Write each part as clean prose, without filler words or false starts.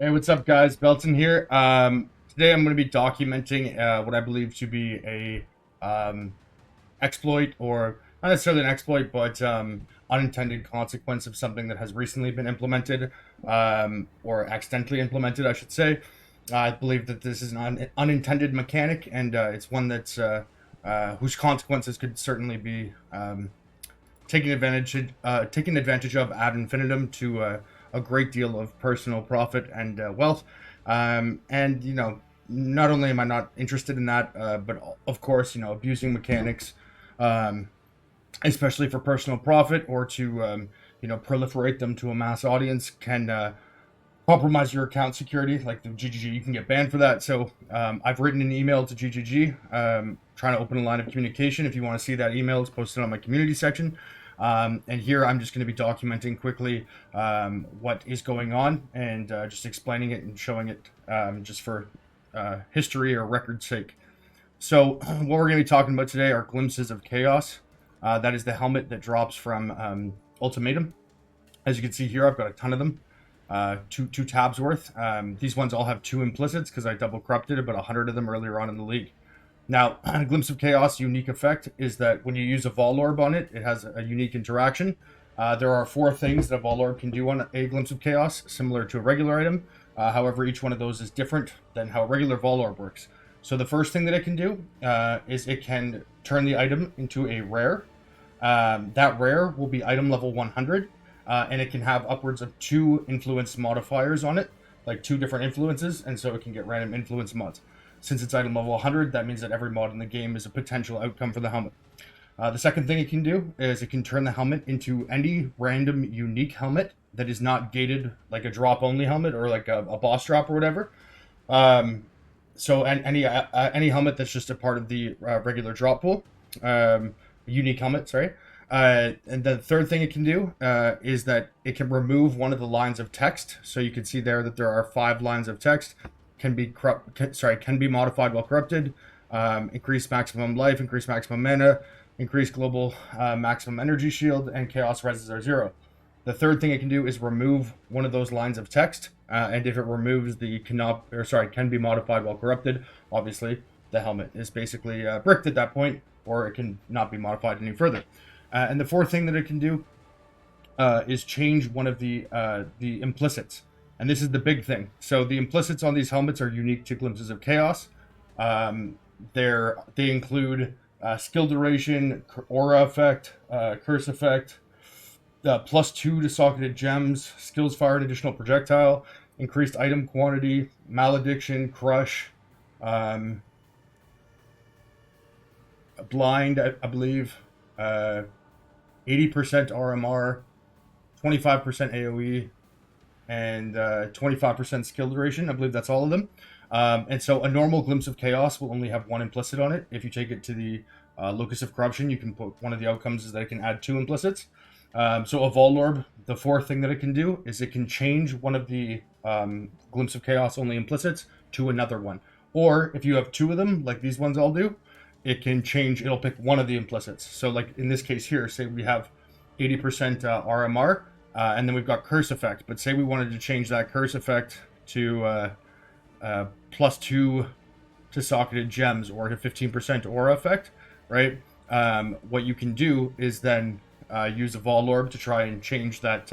Hey, what's up, guys? Belton here. Today I'm going to be documenting what I believe to be a exploit, or not necessarily an exploit, but unintended consequence of something that has recently been implemented, or accidentally implemented, I should say. I believe that this is an unintended mechanic, and it's one that's whose consequences could certainly be taken advantage of ad infinitum to a great deal of personal profit and wealth. And not only am I not interested in that, but of course, abusing mechanics, um, especially for personal profit or to proliferate them to a mass audience, can compromise your account security. Like the GGG, you can get banned for that. So I've written an email to GGG, trying to open a line of communication. If you want to see that email, it's posted on my community section. And here I'm just going to be documenting quickly what is going on, and just explaining it and showing it, just for history or record's sake. So what we're going to be talking about today are glimpses of chaos. That is the helmet that drops from Ultimatum. As you can see here, I've got a ton of them. Two tabs worth. These ones all have two implicits because I double corrupted about 100 of them earlier on in the league. Now, a Glimpse of Chaos unique effect is that when you use a Vol Orb on it, it has a unique interaction. There are 4 things that a Vol Orb can do on a Glimpse of Chaos, similar to a regular item. However, each one of those is different than how a regular Vol Orb works. So the first thing that it can do is it can turn the item into a rare. That rare will be item level 100, and it can have upwards of 2 influence modifiers on it, like 2 different influences, and so it can get random influence mods. Since it's item level 100, that means that every mod in the game is a potential outcome for the helmet. The second thing it can do is it can turn the helmet into any random unique helmet that is not gated, like a drop-only helmet or like a boss drop or whatever. So any helmet that's just a part of the regular drop pool, unique helmet, sorry. And the third thing it can do is that it can remove one of the lines of text. So you can see there that there are 5 lines of text. Can be modified while corrupted. Increase maximum life, increase maximum mana, increase global maximum energy shield, and chaos reses are 0. The third thing it can do is remove one of those lines of text, and if it removes the can be modified while corrupted, obviously the helmet is basically bricked at that point, or it can not be modified any further. And the fourth thing that it can do is change one of the implicits. And this is the big thing. So the implicits on these helmets are unique to Glimpses of Chaos. They include skill duration, aura effect, curse effect, +2 to socketed gems, skills fire an additional projectile, increased item quantity, malediction, crush, blind, I believe, 80% RMR, 25% AoE, and 25% skill duration. I believe that's all of them. And so a normal Glimpse of Chaos will only have 1 implicit on it. If you take it to the Locus of Corruption, you can put one of the outcomes is that it can add 2 implicits. So a Vol Orb, the 4th thing that it can do is it can change one of the Glimpse of Chaos only implicits to another one. Or if you have 2 of them, like these ones all do, it'll pick one of the implicits. So like in this case here, say we have 80% RMR, and then we've got curse effect. But say we wanted to change that curse effect to +2 to socketed gems, or to 15% aura effect, right? What you can do is then use a Vol Orb to try and change that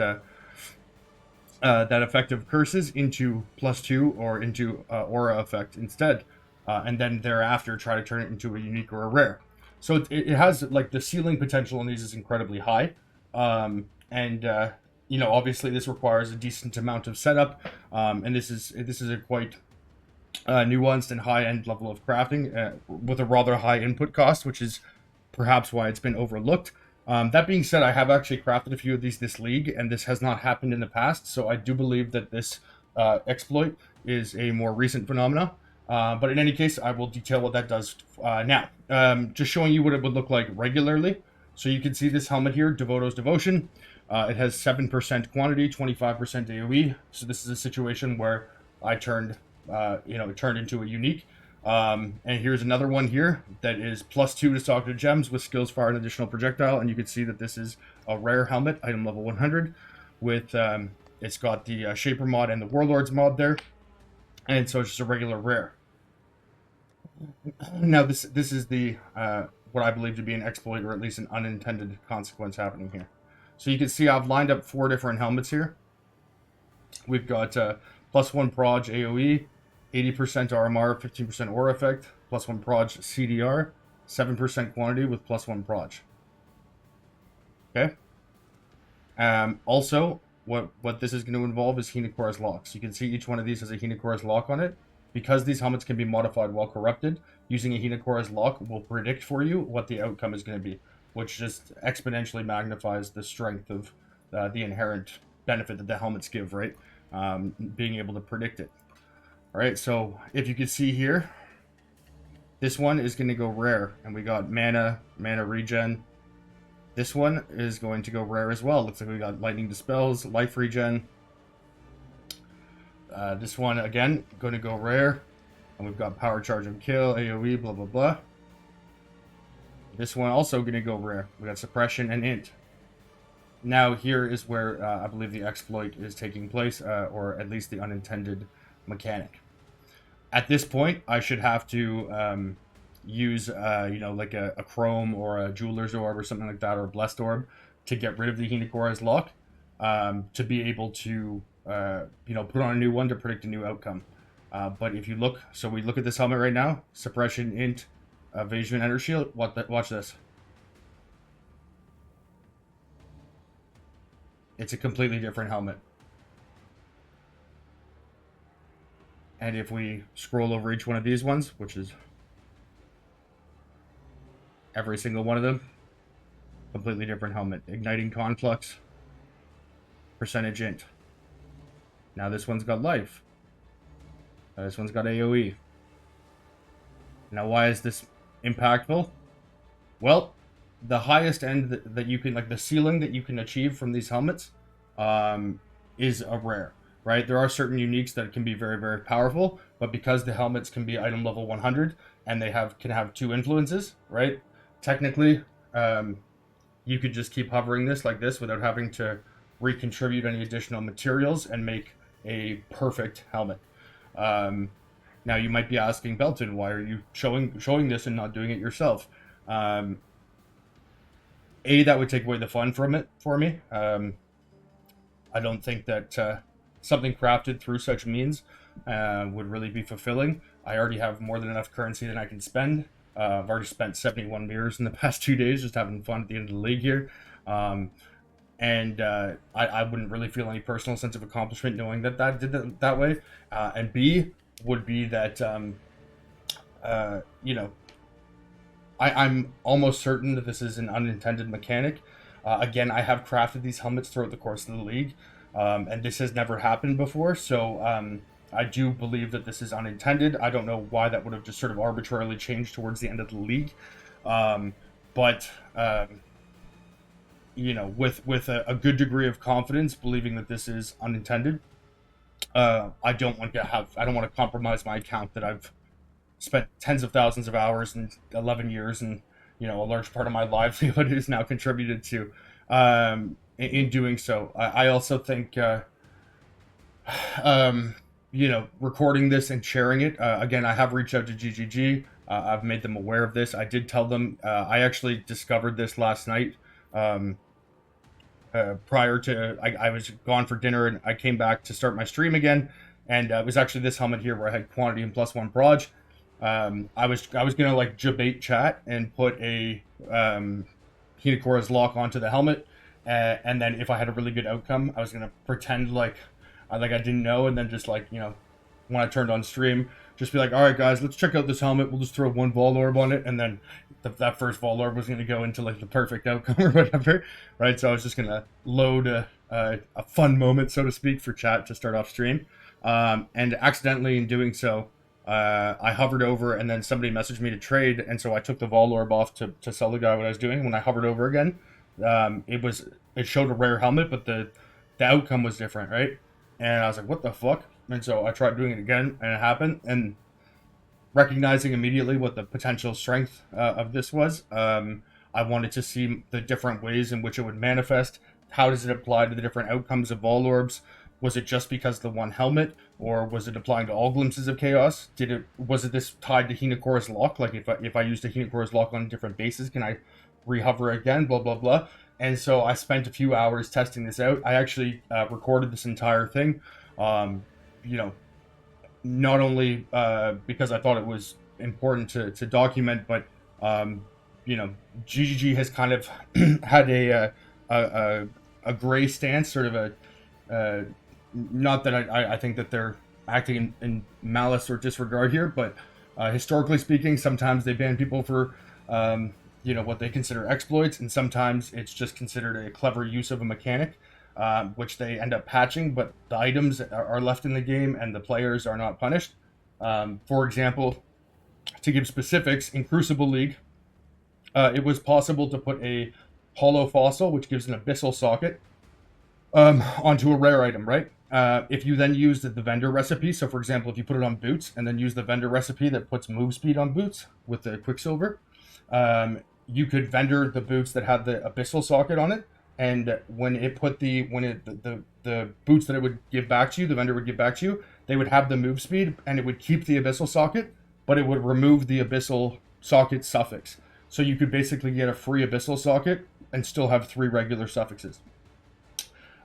that effect of curses into +2 or into aura effect instead, and then thereafter try to turn it into a unique or a rare. So it has, like, the ceiling potential on these is incredibly high, and obviously this requires a decent amount of setup, and this is a quite nuanced and high-end level of crafting, with a rather high input cost, which is perhaps why it's been overlooked. That being said, I have actually crafted a few of these this league, and this has not happened in the past, so I do believe that this exploit is a more recent phenomena. But in any case, I will detail what that does now. Just showing you what it would look like regularly. So you can see this helmet here, Devoto's Devotion. It has 7% quantity, 25% AoE. So this is a situation where I turned, it turned into a unique. And here's another one here that is +2 to socketed gems with skills fire an additional projectile. And you can see that this is a rare helmet, item level 100, with It's got the Shaper mod and the Warlords mod there, and so it's just a regular rare. Now this is the what I believe to be an exploit, or at least an unintended consequence happening here. So you can see I've lined up 4 different helmets here. We've got +1 proj AoE, 80% RMR, 15% aura effect, +1 proj CDR, 7% quantity with +1 proj. Okay. Also, what this is going to involve is Hinokora's lock. So you can see each one of these has a Hinokora's lock on it. Because these helmets can be modified while corrupted, using a Hinokora's lock will predict for you what the outcome is going to be, which just exponentially magnifies the strength of the inherent benefit that the helmets give, right? Being able to predict it. All right, so if you can see here, this one is going to go rare, and we got mana regen. This one is going to go rare as well. Looks like we got lightning dispels, life regen. This one, again, going to go rare. And we've got power charge and kill, AoE, blah, blah, blah. This one also going to go rare. We got suppression and int. Now here is where I believe the exploit is taking place, or at least the unintended mechanic. At this point, I should have to use, like a chrome or a jeweler's orb or something like that, or a blessed orb, to get rid of the Hinokora's lock, to be able to put on a new one to predict a new outcome. But if you look, so we look at this helmet right now, suppression, int, evasion, enter shield. Watch this. It's a completely different helmet. And if we scroll over each one of these ones, which is every single one of them, completely different helmet. Igniting conflux, percentage int. Now this one's got life. This one's got AoE. Now why is this impactful? Well, the highest end that you can, like the ceiling that you can achieve from these helmets, is a rare, right? There are certain uniques that can be very, very powerful, but because the helmets can be item level 100 and they can have 2 influences, right? Technically, you could just keep hovering this like this without having to recontribute any additional materials and make a perfect helmet. Now you might be asking, Belton, why are you showing this and not doing it yourself? That would take away the fun from it for me. I don't think that something crafted through such means would really be fulfilling. I already have more than enough currency that I can spend. I've already spent 71 mirrors in the past 2 days just having fun at the end of the league here. And I wouldn't really feel any personal sense of accomplishment knowing that did that way. And B would be that, I'm almost certain that this is an unintended mechanic. Again, I have crafted these helmets throughout the course of the league, and this has never happened before. So I do believe that this is unintended. I don't know why that would have just sort of arbitrarily changed towards the end of the league. But with a good degree of confidence, believing that this is unintended, I don't want to compromise my account that I've spent tens of thousands of hours and 11 years and a large part of my livelihood is now contributed to in doing so. I also think recording this and sharing it, again, I have reached out to GGG. I've made them aware of this. I did tell them, I actually discovered this last night. Prior to, I was gone for dinner and I came back to start my stream again, and it was actually this helmet here where I had quantity and +1 proj. I was gonna like debate chat and put a Hinokora's lock onto the helmet, and then if I had a really good outcome, I was gonna pretend like I didn't know, and then just when I turned on stream, just be like, all right guys, let's check out this helmet. We'll just throw 1 Vol Orb on it, and then that first Vol Orb was gonna go into the perfect outcome or whatever, right? So I was just gonna load a fun moment, so to speak, for chat to start off stream, and accidentally in doing so, I hovered over, and then somebody messaged me to trade, and so I took the Vol Orb off to sell the guy what I was doing. When I hovered over again, it showed a rare helmet, but the outcome was different, right? And I was like, what the fuck? And so I tried doing it again, and it happened. And recognizing immediately what the potential strength of this was, I wanted to see the different ways in which it would manifest. How does it apply to the different outcomes of Vol Orbs? Was it just because the one helmet, or was it applying to all glimpses of chaos? Was it this tied to Hinokora's lock? Like if I used a Hinokora's lock on different bases, can I rehover again? Blah blah blah. And so I spent a few hours testing this out. I actually recorded this entire thing. Um, you know, not only because I thought it was important to document, but um, GGG has kind of had a gray stance, sort of uh, not that I think that they're acting in malice or disregard here, but historically speaking, sometimes they ban people for what they consider exploits, and sometimes it's just considered a clever use of a mechanic, which they end up patching, but the items are left in the game and the players are not punished. For example, to give specifics, in Crucible League, it was possible to put a hollow fossil, which gives an abyssal socket, onto a rare item, right? If you then use the vendor recipe, so for example, if you put it on boots and then use the vendor recipe that puts move speed on boots with the Quicksilver, you could vendor the boots that had the abyssal socket on it, and when the boots that it would give back to you, the vendor would give back to you, they would have the move speed and it would keep the abyssal socket, but it would remove the abyssal socket suffix. So you could basically get a free abyssal socket and still have 3 regular suffixes.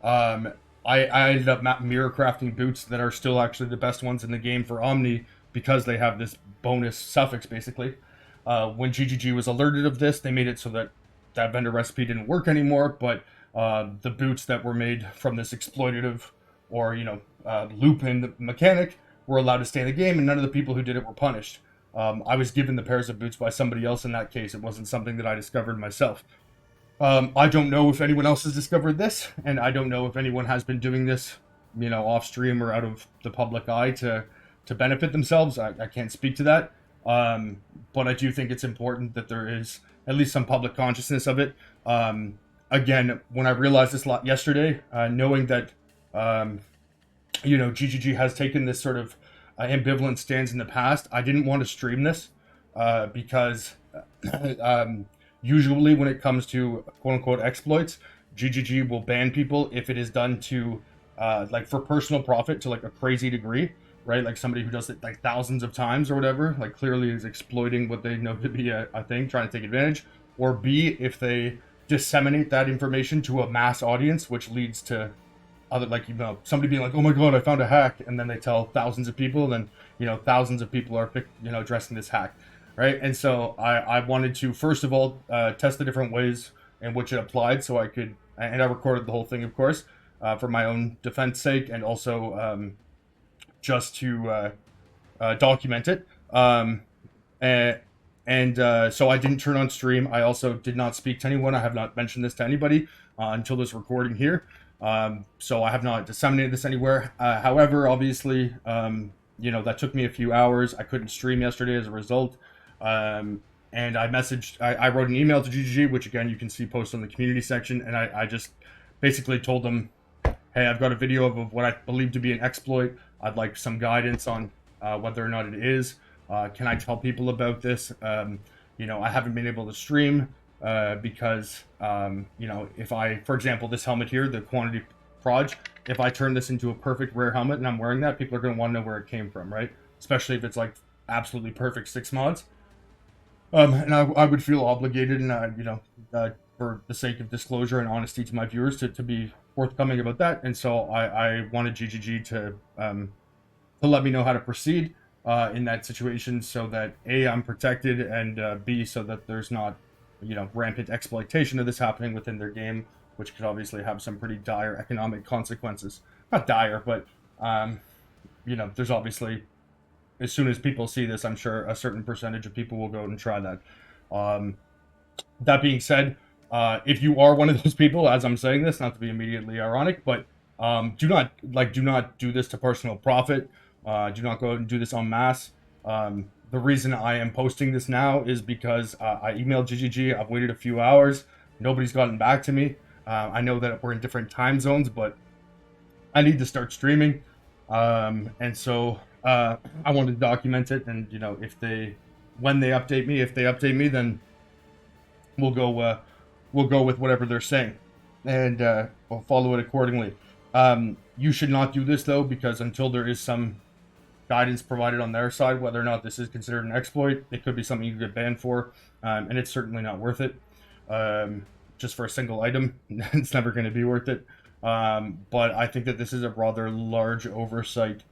I ended up mirror crafting boots that are still actually the best ones in the game for Omni because they have this bonus suffix, basically. When GGG was alerted of this, they made it so that vendor recipe didn't work anymore, but the boots that were made from this exploitative or, loop-in mechanic were allowed to stay in the game, and none of the people who did it were punished. I was given the pairs of boots by somebody else in that case. It wasn't something that I discovered myself. I don't know if anyone else has discovered this, and I don't know if anyone has been doing this, off stream or out of the public eye to benefit themselves. I can't speak to that. But I do think it's important that there is at least some public consciousness of it. Again, when I realized this yesterday, knowing that, GGG has taken this sort of ambivalent stance in the past, I didn't want to stream this because usually when it comes to quote-unquote exploits, GGG will ban people if it is done to, for personal profit to, a crazy degree, right? Like somebody who does it, thousands of times or whatever, clearly is exploiting what they know to be a thing, trying to take advantage. Or B, if they disseminate that information to a mass audience, which leads to other, somebody being like, oh my god, I found a hack, and then they tell thousands of people, and then, thousands of people are, addressing this hack. Right, and so I wanted to first of all test the different ways in which it applied, so I could, and I recorded the whole thing, of course, for my own defense sake, and also just to document it. So I didn't turn on stream. I also did not speak to anyone. I have not mentioned this to anybody until this recording here. So I have not disseminated this anywhere. However, obviously, that took me a few hours. I couldn't stream yesterday as a result. And I wrote an email to GGG, which again, you can see posted on the community section. And I just basically told them, hey, I've got a video of what I believe to be an exploit. I'd like some guidance on whether or not it is. Can I tell people about this? I haven't been able to stream because, if I, for example, this helmet here, the quantity proj, if I turn this into a perfect rare helmet and I'm wearing that, people are going to want to know where it came from, right? Especially if it's absolutely perfect 6 mods. And I would feel obligated, and for the sake of disclosure and honesty to my viewers, to be forthcoming about that. And so I wanted GGG to let me know how to proceed in that situation, so that A, I'm protected, and B, so that there's not rampant exploitation of this happening within their game, which could obviously have some pretty dire economic consequences. Not dire, but there's obviously, as soon as people see this, I'm sure a certain percentage of people will go and try that. That being said, if you are one of those people, as I'm saying this, not to be immediately ironic, but do not do this to personal profit. Do not go out and do this en masse. The reason I am posting this now is because I emailed GGG. I've waited a few hours. Nobody's gotten back to me. I know that we're in different time zones, but I need to start streaming. And so I wanted to document it, and when they update me, if they update me, then we'll go with whatever they're saying, and we'll follow it accordingly. You should not do this though, because until there is some guidance provided on their side whether or not this is considered an exploit, it could be something you get banned for, and it's certainly not worth it. Just for a single item, it's never going to be worth it. But I think that this is a rather large oversight.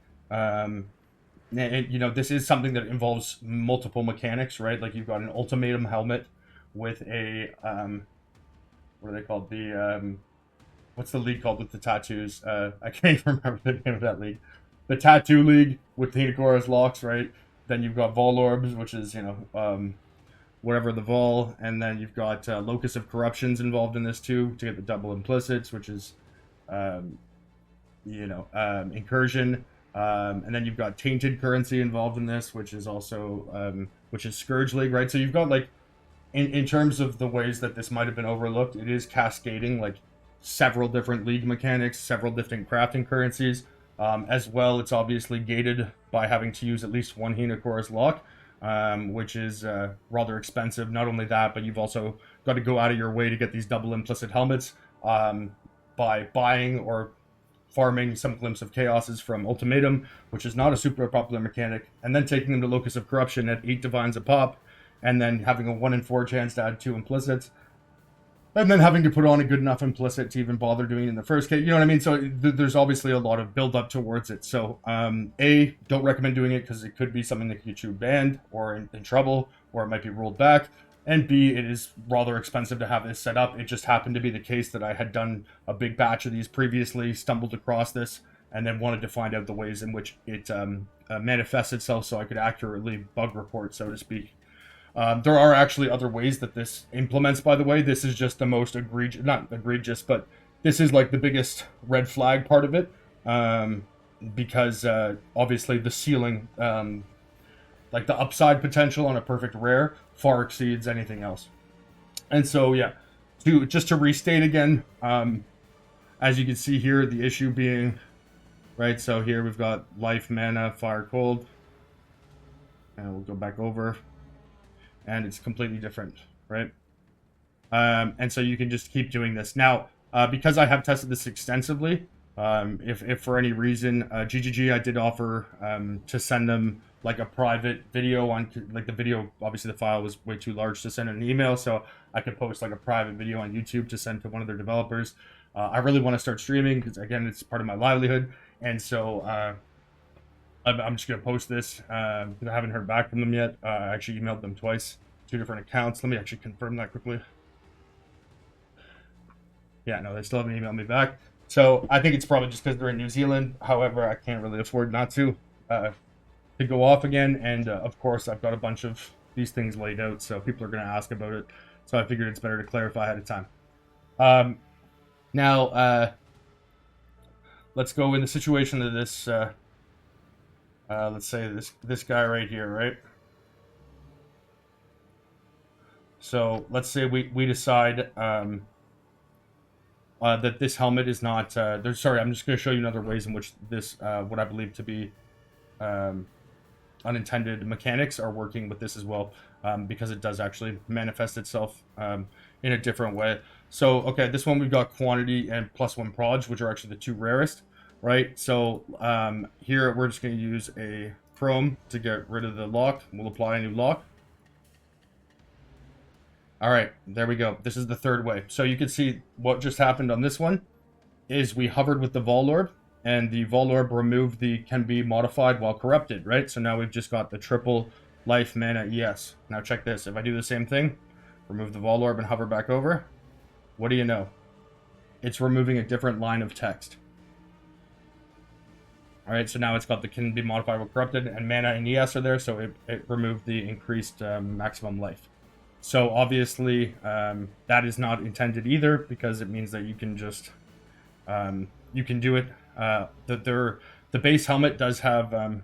This is something that involves multiple mechanics, right? Like you've got an ultimatum helmet with a what are they called? What's the league called with the tattoos? I can't even remember the name of that league. The tattoo league with Hinakora's locks, right? Then you've got Vol Orbs, which is whatever the Vol, and then you've got Locus of Corruptions involved in this too to get the double implicits, which is incursion. And then you've got tainted currency involved in this, which is also which is Scourge League, right? So you've got like in terms of the ways that this might have been overlooked, it is cascading like several different league mechanics, several different crafting currencies. As well, it's obviously gated by having to use at least one Hinakora's lock, which is rather expensive. Not only that, but you've also got to go out of your way to get these double implicit helmets by buying or farming some Glimpse of Chaoses from Ultimatum, which is not a super popular mechanic, and then taking them to Locus of Corruption at 8 divines a pop, and then having a 1 in 4 chance to add 2 implicits, and then having to put on a good enough implicit to even bother doing it in the first case. You know what I mean? So there's obviously a lot of build up towards it. So A, don't recommend doing it because it could be something that could get you banned or in trouble, or it might be rolled back. And B, it is rather expensive to have this set up. It just happened to be the case that I had done a big batch of these previously, stumbled across this, and then wanted to find out the ways in which it manifests itself so I could accurately bug report, so to speak. There are actually other ways that this implements, by the way. This is just the most not egregious, but this is like the biggest red flag part of it. Because obviously the ceiling, like the upside potential on a perfect rare, far exceeds anything else. And so, yeah, just to restate again, as you can see here, the issue being, right, so here we've got life, mana, fire, cold. And we'll go back over. And it's completely different, right? And so you can just keep doing this. Now, because I have tested this extensively, if for any reason, GGG, I did offer to send them like a private video on, like the video, obviously the file was way too large to send in an email, so I could post like a private video on YouTube to send to one of their developers. I really want to start streaming because, again, it's part of my livelihood, and so I'm just going to post this because I haven't heard back from them yet. I actually emailed them twice, 2 different accounts. Let me actually confirm that quickly. Yeah, no, they still haven't emailed me back. So I think it's probably just because they're in New Zealand. However, I can't really afford not to go off again. And of course, I've got a bunch of these things laid out, so people are going to ask about it. So I figured it's better to clarify ahead of time. Now, let's go in the situation of this... let's say this guy right here, right? So let's say we decide that this helmet is not. Sorry, I'm just going to show you other ways in which this, what I believe to be unintended mechanics, are working with this as well, because it does actually manifest itself in a different way. So, okay, this one we've got quantity and +1 proj, which are actually the 2 rarest. Right, so here we're just going to use a chrome to get rid of the lock. We'll apply a new lock. All right, there we go. This is the 3rd way. So you can see what just happened on this one is we hovered with the Vol Orb, and the Vol Orb removed the can be modified while corrupted, right? So now we've just got the triple life, mana, ES. Now check this. If I do the same thing, remove the Vol Orb and hover back over, what do you know? It's removing a different line of text. All right, so now it's got the can be modified while corrupted, and mana and ES are there, so it removed the increased maximum life. So obviously, that is not intended either, because it means that you can just you can do it. The base helmet does have,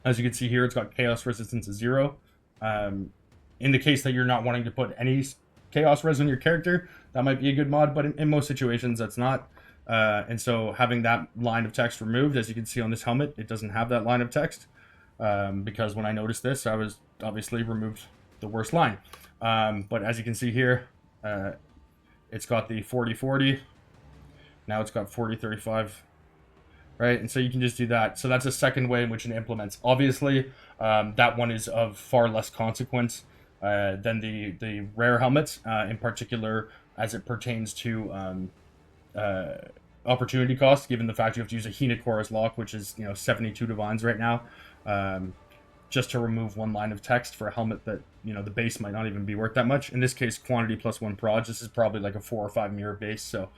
as you can see here, it's got chaos resistance of 0. In the case that you're not wanting to put any chaos res on your character, that might be a good mod, but in most situations that's not. And so having that line of text removed, as you can see on this helmet, it doesn't have that line of text, because when I noticed this, I was obviously removed the worst line. But as you can see here, it's got the 40-40, Now it's got 40, 35, right? And so you can just do that. So that's a second way in which it implements. Obviously, that one is of far less consequence than the rare helmets, in particular as it pertains to uh, opportunity cost, given the fact you have to use a Hina Chorus lock, which is 72 divines right now, um, just to remove one line of text for a helmet that the base might not even be worth that much. In this case, quantity plus one proj. This is probably like a 4 or 5 mirror base, so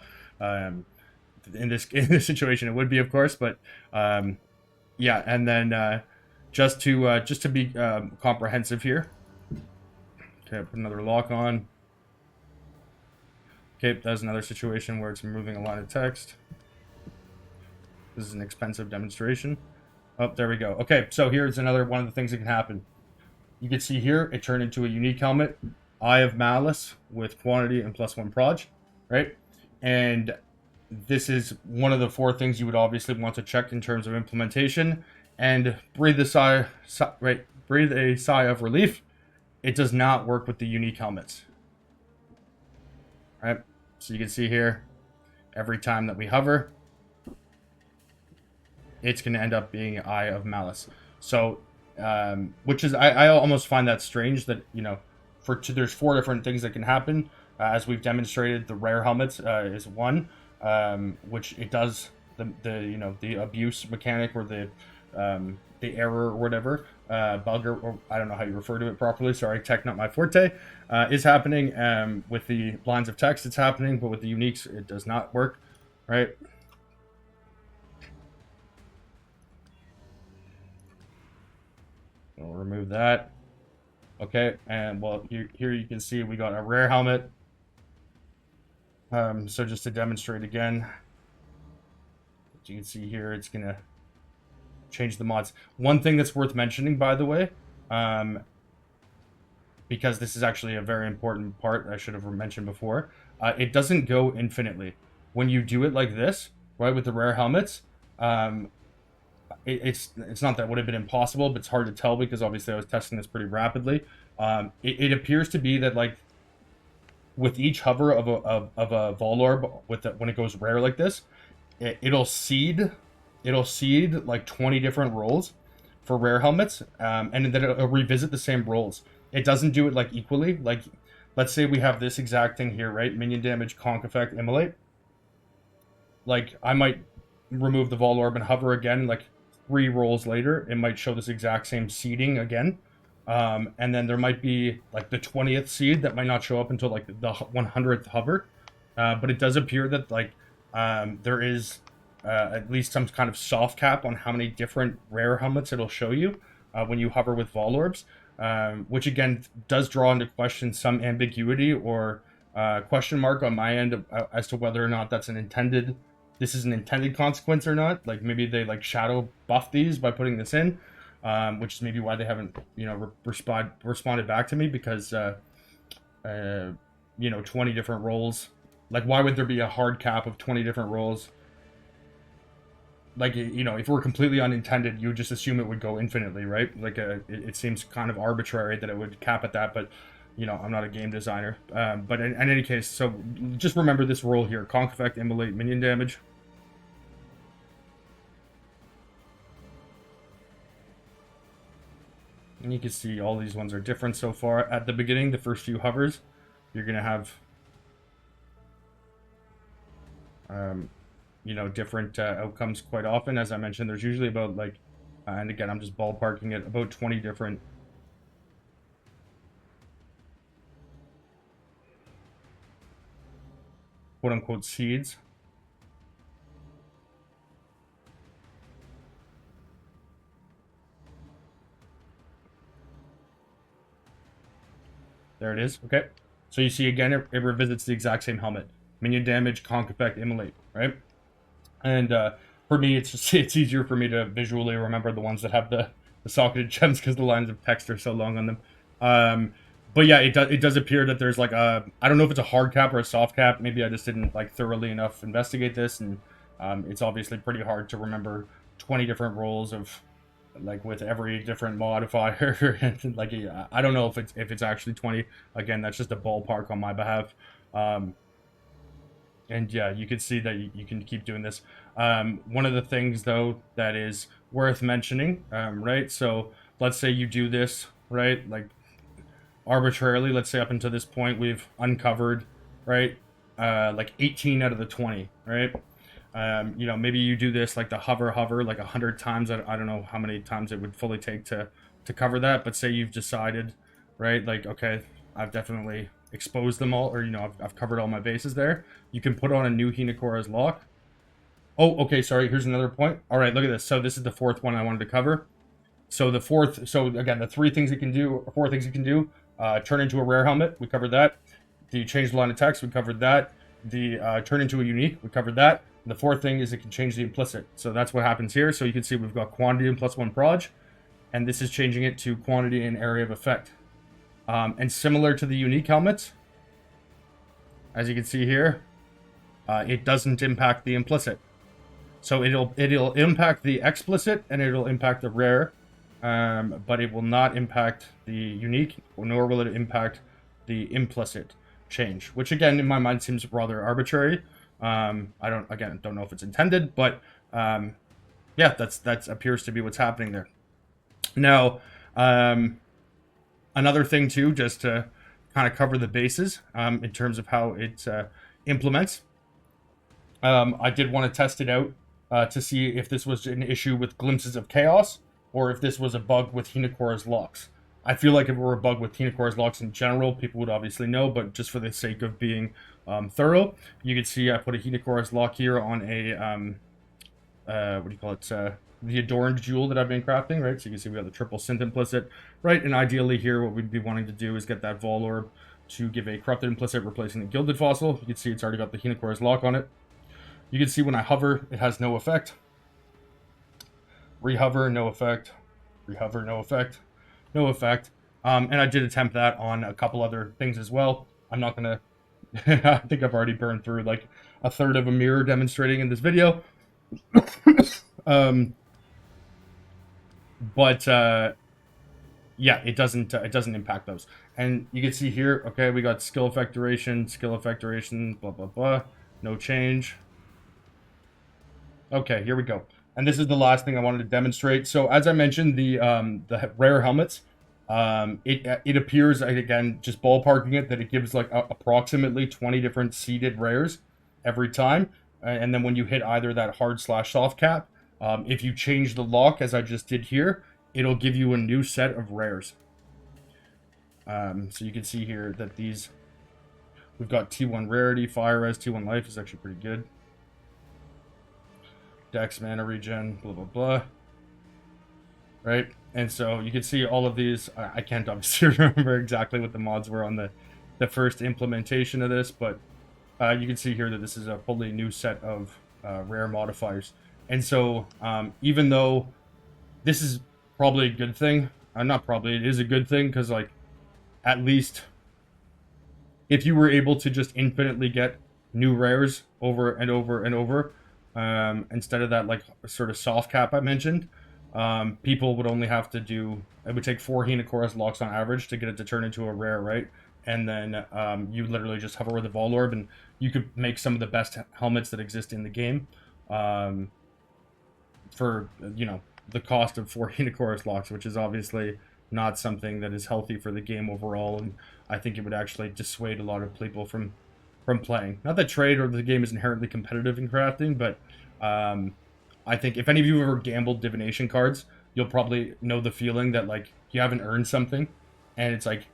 in this situation it would be, of course, but yeah. And then just to be comprehensive here, okay, put another lock on. Okay, that's another situation where it's removing a line of text. This is an expensive demonstration. Oh, there we go. Okay, so here's another one of the things that can happen. You can see here it turned into a unique helmet, Eye of Malice with quantity and plus one proj, right? And this is one of the 4 things you would obviously want to check in terms of implementation. And breathe a sigh of relief. It does not work with the unique helmets, right? So you can see here, every time that we hover, it's going to end up being Eye of Malice. So, which is, I almost find that strange that, there's 4 different things that can happen. As we've demonstrated, the rare helmets is one, which it does the abuse mechanic, or the error or whatever, bug, or I don't know how you refer to it properly. Sorry, tech not my forte. Is happening with the lines of text. It's happening, but with the uniques, it does not work, right? We'll remove that. Okay, and well, here you can see we got a rare helmet. So just to demonstrate again, as you can see here, it's gonna change the mods. One thing that's worth mentioning, by the way, because this is actually a very important part I should have mentioned before, it doesn't go infinitely. When you do it like this, right, with the rare helmets, it's not that it would have been impossible, but it's hard to tell because obviously I was testing this pretty rapidly. It appears to be that, like, with each hover of a Vol Orb, when it goes rare like this, it'll seed like 20 different rolls for rare helmets, and then it'll revisit the same rolls. It doesn't do it like equally. Like, let's say we have this exact thing here, right? Minion damage, conk effect, immolate. Like, I might remove the Vol Orb and hover again, like 3 rolls later, it might show this exact same seeding again. And then there might be like the 20th seed that might not show up until like the 100th hover. But it does appear that, like, there is at least some kind of soft cap on how many different rare helmets it'll show you when you hover with Vol Orbs, which again does draw into question some ambiguity or question mark on my end as to whether or not this is an intended consequence or not. Like, maybe they like shadow buff these by putting this in, which is maybe why they haven't responded back to me, because 20 different roles. Like, why would there be a hard cap of 20 different roles? Like, if it were completely unintended, you would just assume it would go infinitely, right? Like, it seems kind of arbitrary that it would cap at that, but I'm not a game designer. But in any case, so just remember this rule here: conk effect, immolate, minion damage. And you can see all these ones are different so far. At the beginning, the first few hovers, you're going to have different outcomes quite often. As I mentioned, there's usually about, like, and again, I'm just ballparking it, about 20 different quote-unquote seeds. There it is. Okay. So you see, again, it revisits the exact same helmet. Minion damage, conk effect, immolate, right? And for me, it's easier for me to visually remember the ones that have the socketed gems because the lines of text are so long on them. But yeah, it does appear that there's like I don't know if it's a hard cap or a soft cap. Maybe I just didn't like thoroughly enough investigate this, and it's obviously pretty hard to remember 20 different roles of, like, with every different modifier. And like, I don't know if it's actually 20. Again, that's just a ballpark on my behalf. And yeah, you can see that you can keep doing this. One of the things though that is worth mentioning, right? So let's say you do this, right? Like arbitrarily, let's say up until this point we've uncovered, right? Like 18 out of the 20, right? You know, maybe you do this like the hover like 100 times. I don't know how many times it would fully take to cover that, but say you've decided, right? Like, okay, I've definitely exposed them all, or you know, I've covered all my bases there. You can put on a new Hinakora's lock. Oh, okay, sorry. Here's another point. All right, look at this. So this is the fourth one I wanted to cover. So the fourth, so again, the three things it can do, or four things it can do: turn into a rare helmet. We covered that. The change the line of text. We covered that. The turn into a unique. We covered that. And the fourth thing is it can change the implicit. So that's what happens here. So you can see we've got quantity and +1 proj, and this is changing it to quantity and area of effect. And similar to the unique helmets, as you can see here, it doesn't impact the implicit. So it'll impact the explicit and it'll impact the rare, but it will not impact the unique, nor will it impact the implicit change, which again in my mind seems rather arbitrary. I don't know if it's intended, but yeah, that appears to be what's happening there. Now, another thing too, just to kind of cover the bases in terms of how it implements. I did want to test it out to see if this was an issue with glimpses of chaos or if this was a bug with Hinakora's locks. I feel like if it were a bug with Hinakora's locks in general, people would obviously know, but just for the sake of being thorough, you can see I put a Hinakora's lock here on a, what do you call it, the adorned jewel that I've been crafting, right? So you can see we got the triple synth implicit, right? And ideally here, what we'd be wanting to do is get that Vol Orb to give a corrupted implicit, replacing the gilded fossil. You can see it's already got the Hinakora's lock on it. You can see when I hover, it has no effect. Rehover, no effect. Rehover, no effect. No effect. And I did attempt that on a couple other things as well. I'm not going to... I think I've already burned through like a third of a mirror demonstrating in this video. But yeah, it doesn't impact those. And you can see here, okay, we got skill effect duration, blah, blah, blah. No change. Okay, here we go. And this is the last thing I wanted to demonstrate. So as I mentioned, the rare helmets, it appears, again, just ballparking it, that it gives like approximately 20 different seeded rares every time. And then when you hit either that hard/soft cap, if you change the lock, as I just did here, it'll give you a new set of rares. So you can see here that these, we've got T1 rarity, fire res, T1 life is actually pretty good. Dex, mana regen, blah, blah, blah. Right? And so you can see all of these. I can't obviously remember exactly what the mods were on the first implementation of this, but you can see here that this is a fully new set of rare modifiers. And so even though this is probably a good thing, not probably, it is a good thing, because like at least if you were able to just infinitely get new rares over and over and over, instead of that like sort of soft cap I mentioned, people would only have to do, it would take 4 Hinakora's locks on average to get it to turn into a rare, right? And then you literally just hover with the Vol Orb and you could make some of the best helmets that exist in the game for, you know, the cost of 4 Hinakora's locks, which is obviously not something that is healthy for the game overall, and I think it would actually dissuade a lot of people from playing. Not that trade or the game is inherently competitive in crafting, but I think if any of you have ever gambled divination cards, you'll probably know the feeling that like you haven't earned something, and it's like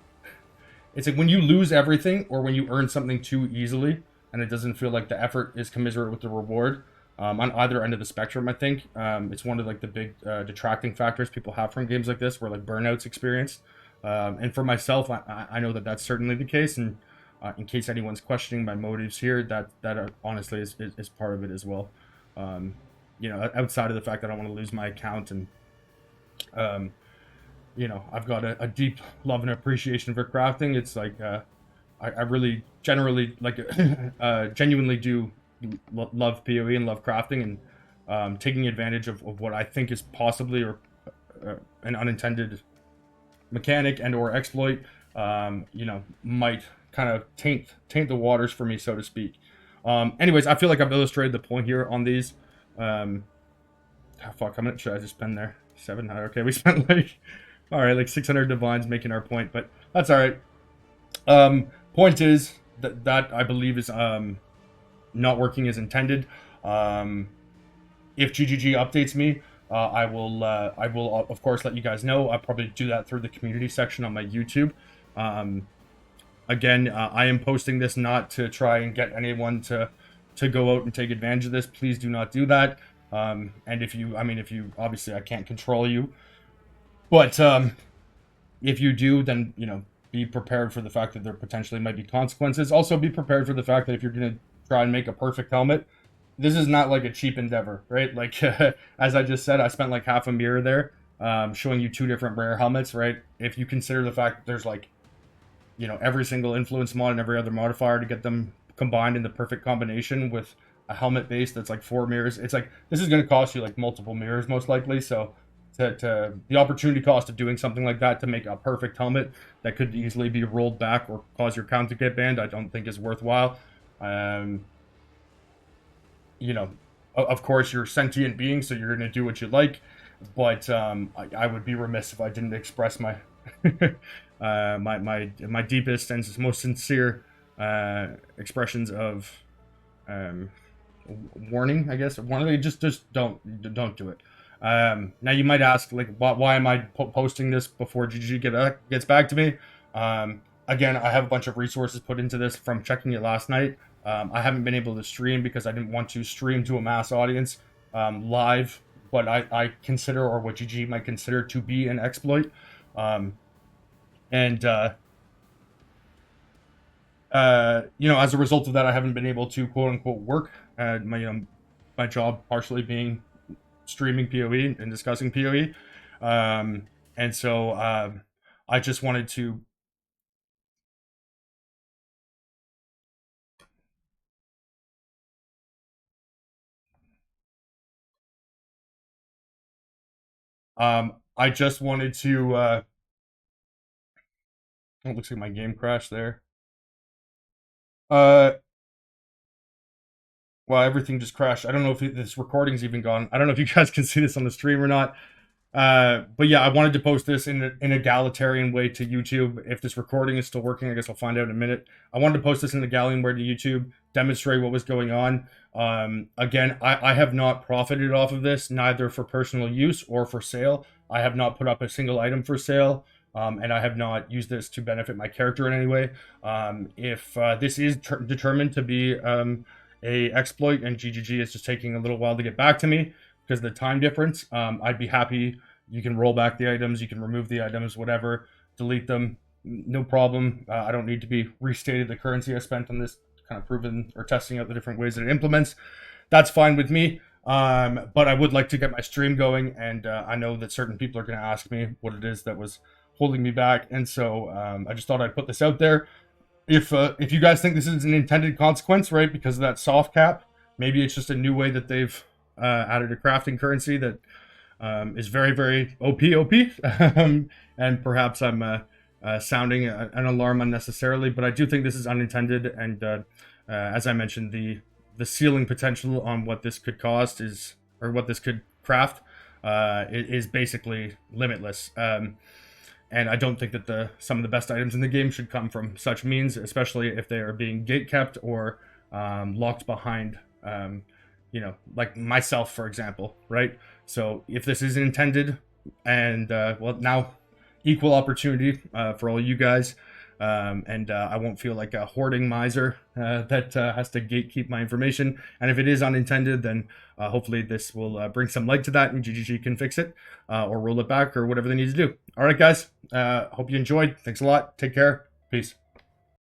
when you lose everything or when you earn something too easily, and it doesn't feel like the effort is commensurate with the reward. On either end of the spectrum, I think it's one of like the big detracting factors people have from games like this, where like burnout's experienced. And for myself, I know that that's certainly the case, and in case anyone's questioning my motives here, that honestly is part of it as well. You know, outside of the fact that I don't want to lose my account, and you know, I've got a deep love and appreciation for crafting. It's like I really generally like genuinely do love PoE and love crafting, and taking advantage of what I think is possibly or an unintended mechanic and or exploit, you know, might kind of taint the waters for me, so to speak. Anyways, I feel like I've illustrated the point here on these. Fuck, how much should I just spend there? 700. Okay, we spent like, all right, like 600 divines making our point, but that's all right. Point is that I believe is not working as intended. If GGG updates me, I will of course let you guys know. I'll probably do that through the community section on my YouTube. Again, I am posting this not to try and get anyone to go out and take advantage of this. Please do not do that. And if you, obviously I can't control you, but if you do, then be prepared for the fact that there potentially might be consequences. Also, be prepared for the fact that if you're gonna try and make a perfect helmet, this is not like a cheap endeavor, right? Like as I just said, I spent like half a mirror there, showing you 2 different rare helmets, right? If you consider the fact that there's like, every single influence mod and every other modifier to get them combined in the perfect combination with a helmet base that's like 4 mirrors, it's like this is going to cost you like multiple mirrors most likely. So to the opportunity cost of doing something like that to make a perfect helmet that could easily be rolled back or cause your count to get banned, I don't think is worthwhile. Of course you're a sentient being, so you're going to do what you like, but I would be remiss if I didn't express my my deepest and most sincere expressions of warning, I guess. Warning, just don't do it. Now you might ask, like, why am I posting this before GG gets back to me? Again, I have a bunch of resources put into this from checking it last night. I haven't been able to stream because I didn't want to stream to a mass audience live what I consider, or what GG might consider, to be an exploit. As a result of that, I haven't been able to quote unquote work at my job, partially being streaming PoE and discussing PoE. And so I just wanted to I just wanted to it looks like my game crashed there. Well, everything just crashed. I don't know if this recording's even gone. I don't know if you guys can see this on the stream or not. But yeah, I wanted to post this in an egalitarian way to YouTube. If this recording is still working, I guess I'll find out in a minute. I wanted to post this in an egalitarian way to YouTube, demonstrate what was going on. Again, I have not profited off of this, neither for personal use or for sale. I have not put up a single item for sale. And I have not used this to benefit my character in any way. If this is determined to be a exploit and GGG is just taking a little while to get back to me because of the time difference, I'd be happy. You can roll back the items, you can remove the items, whatever, delete them, no problem. I don't need to be restated the currency I spent on this, kind of proving or testing out the different ways that it implements. That's fine with me. But I would like to get my stream going, and I know that certain people are going to ask me what it is that was holding me back, and so I just thought I'd put this out there. If you guys think this is an intended consequence, right, because of that soft cap, maybe it's just a new way that they've added a crafting currency that is very, very OP, and perhaps I'm sounding an alarm unnecessarily, but I do think this is unintended, and as I mentioned, the ceiling potential on what this could cost is, or what this could craft, is basically limitless. And I don't think that some of the best items in the game should come from such means, especially if they are being gate-kept or locked behind, like myself, for example, right? So if this is intended, and now equal opportunity for all you guys, and I won't feel like a hoarding miser that has to gatekeep my information. And if it is unintended, then hopefully this will bring some light to that, and GGG can fix it or roll it back or whatever they need to do. All right, guys. Hope you enjoyed. Thanks a lot. Take care. Peace.